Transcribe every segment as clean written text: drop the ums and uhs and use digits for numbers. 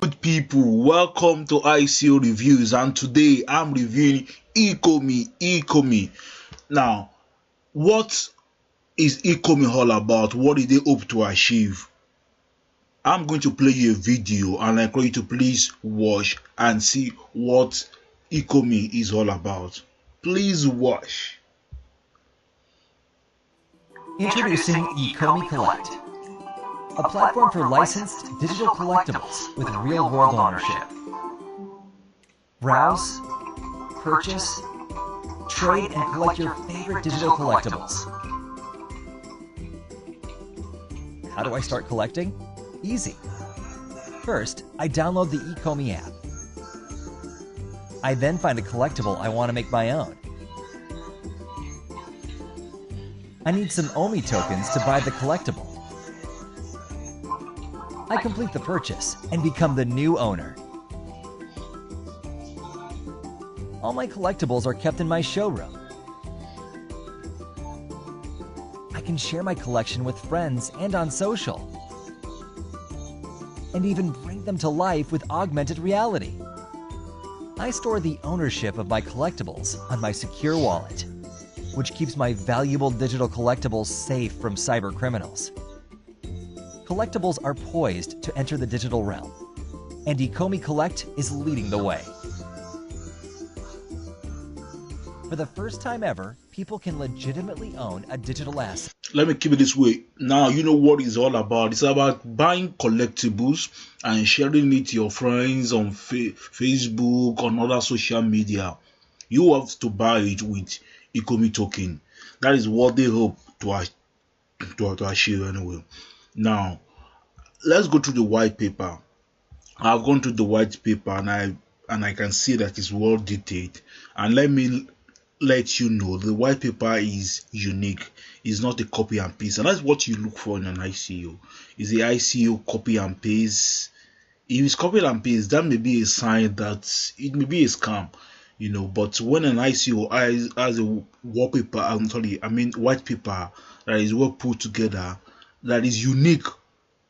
Good people, welcome to ICO reviews, and today I'm reviewing Ecomi. Now, what is Ecomi all about? What did they hope to achieve? I'm going to play you a video and I encourage you to please watch and see what Ecomi is all about. Please watch. Introducing Ecomi Collect, a platform for licensed digital collectibles with real-world ownership. Browse, purchase, trade, and collect your favorite digital collectibles. How do I start collecting? Easy. First, I download the Ecomi app. I then find a collectible I want to make my own. I need some Omi tokens to buy the collectible. I complete the purchase and become the new owner. All my collectibles are kept in my showroom. I can share my collection with friends and on social, and even bring them to life with augmented reality. I store the ownership of my collectibles on my secure wallet, which keeps my valuable digital collectibles safe from cyber criminals. Collectibles are poised to enter the digital realm, and Ecomi Collect is leading the way. For the first time ever, people can legitimately own a digital asset. Let me keep it this way. Now, you know what it's all about. It's about buying collectibles and sharing it to your friends on Facebook, on other social media. You have to buy it with Ecomi token. That is what they hope to achieve anyway. Now, let's go to the white paper. I've gone to the white paper and I can see that it's well detailed. And let me let you know the white paper is unique. It's not a copy and paste, and that's what you look for in an ICO. Is the ICO copy and paste? If it's copy and paste, that may be a sign that it may be a scam, you know. But when an ICO has a wallpaper, white paper that is well put together, that is unique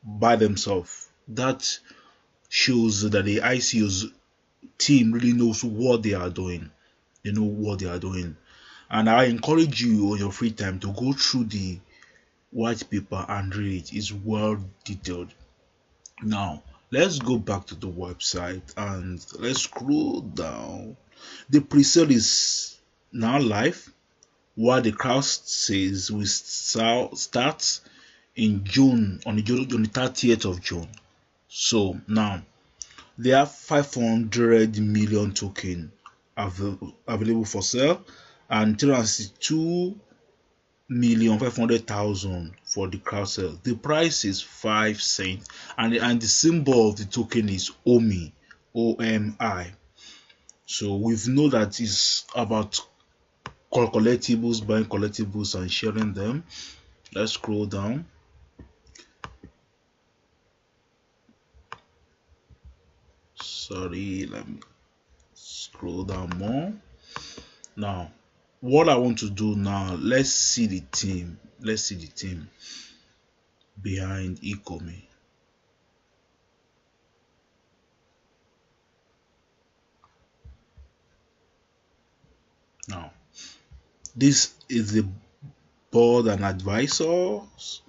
by themselves, that shows that the ICO's team really knows what they are doing. They know what they are doing. And I encourage you on your free time to go through the white paper and read it. It's well detailed. Now, let's go back to the website and let's scroll down. The pre-sale is now live, while the crowd says we start in June, on the 30th of June. So now they have 500 million token available for sale and 362,500,000 for the crowd sale. The price is 5 cents and the symbol of the token is OMI, OMI. So we've know that it's about collectibles, buying collectibles and sharing them. Let's scroll down. Sorry, let me scroll down more. Now, what I want to do now, let's see the team. Let's see the team behind Ecomi. Now, this is the board and advisors.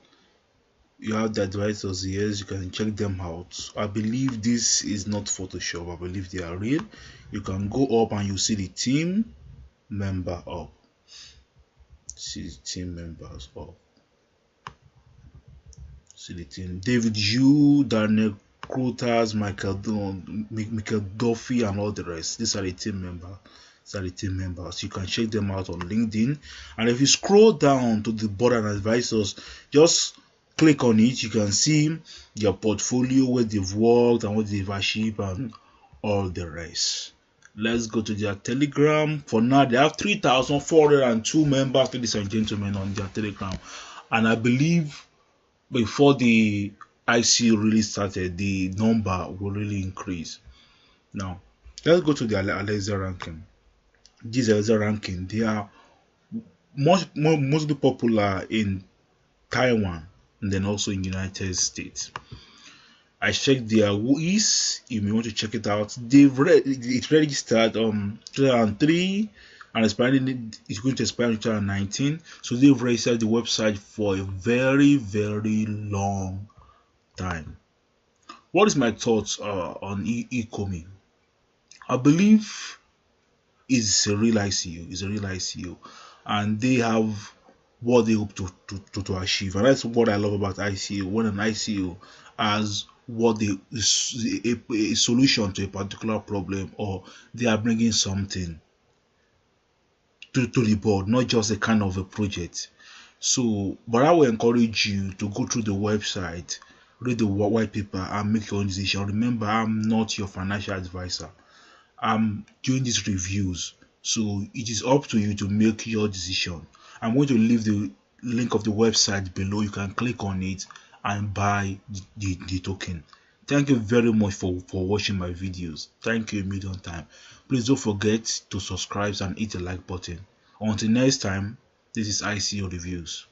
You have the advisors here. You can check them out. I believe this is not Photoshop. I believe they are real. You can go up and you see the team member up. See the team members up. See the team. David Yu, Daniel Crouters, Michael Duffy, and all the rest. These are the team members. You can check them out on LinkedIn. And if you scroll down to the board and advisors, just click on it. You can see their portfolio, where they've worked and what they've achieved and all the rest. Let's go to their Telegram. For now, they have 3,402 members, ladies and gentlemen, on their Telegram. And I believe before the ICO really started, the number will really increase. Now, let's go to the Alexa ranking. This Alexa ranking, they are mostly popular in Taiwan and then also in the United States. I checked their whois. If you want to check it out, it registered 2003 and expiring it's going to expire in 2019. So they've registered the website for a very, very long time. What is my thoughts on Ecomi? I believe it's a real ICO. It's a real ICO, and they have what they hope to achieve, and that's what I love about ICO. When an ICO has what they a solution to a particular problem, or they are bringing something to the board, not just a kind of a project. So, but I will encourage you to go through the website, read the white paper, and make your own decision. Remember, I'm not your financial advisor. I'm doing these reviews, so it is up to you to make your decision. I'm going to leave the link of the website below. You can click on it and buy the token. Thank you very much for watching my videos. Thank you a million times. Please don't forget to subscribe and hit the like button. Until next time, this is ICO Reviews.